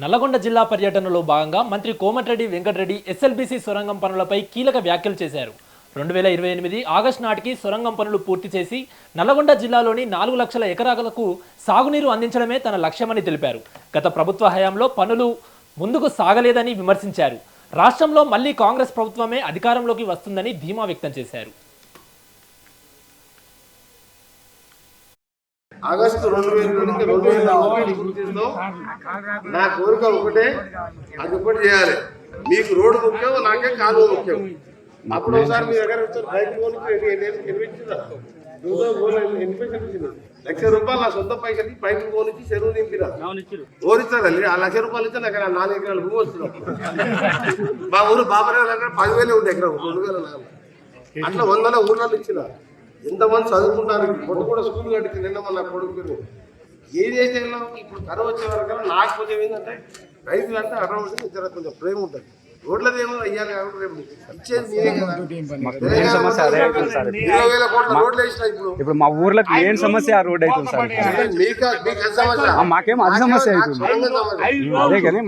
నల్లగొండ జిల్లా పర్యటనలో భాగంగా మంత్రి కోమటిరెడ్డి వెంకటరెడ్డి ఎస్ఎల్బీసీ సొరంగం పనులపై కీలక వ్యాఖ్యలు చేశారు. 2028 ఆగస్టు నాటికి సొరంగం పనులు పూర్తి చేసి నల్లగొండ జిల్లాలోని 4 లక్షల ఎకరాలకు సాగునీరు అందించడమే తన లక్ష్యమని తెలిపారు. గత ప్రభుత్వ హయాంలో పనులు ముందుకు సాగలేదని విమర్శించారు. రాష్ట్రంలో మళ్లీ కాంగ్రెస్ ప్రభుత్వమే అధికారంలోకి వస్తుందని ధీమా వ్యక్తం చేశారు. ఆగస్టు 2022 పూర్తి చేస్తాం. నా కోరిక ఒకటే, అది ఒకటి చేయాలి. మీకు రోడ్డు ముఖ్యం, నాకే కాలువ ముఖ్యం. అప్పుడు ఒకసారి మీ దగ్గర బైక్ ₹1,00,000 నా సొంత పైసలకి పైపు పోనిచ్చి చెరువు నింపిన ఓరిస్తానండి. ఆ ₹1,00,000 ఇస్తే నాకు 4 ఎకరాలు భూమి వస్తున్నాం. మా ఊరు బాబరే దగ్గర 10,000 ఉంది ఎకరం, 2,000. అట్లా 100 ఊర్లలో ఇచ్చిన. ఎంతమంది చదువుకుంటారు, కొడుకు కూడా స్కూల్ కట్టించి నిన్న మన కొడుకు ఏది అయితే ఇప్పుడు కరువు వచ్చే వరకు నాకు కొంచెం ఏంటంటే రైతు అంటే అడవలసిన ఇద్దరు కొంచెం ప్రేమ ఉంటుంది. రోడ్లది ఏమో అయ్యాలి కాబట్టి రేపు ఇచ్చేది మీరే కదా. 20,000 కోట్ల రోడ్లు వేసిన ఇప్పుడు మా ఊర్లకు మెయిన్ సమస్య ఆ రోడ్ అవుతుంది సార్. మీకు సమస్య మాకేమో అది సమస్య అవుతుంది. అదే కానీ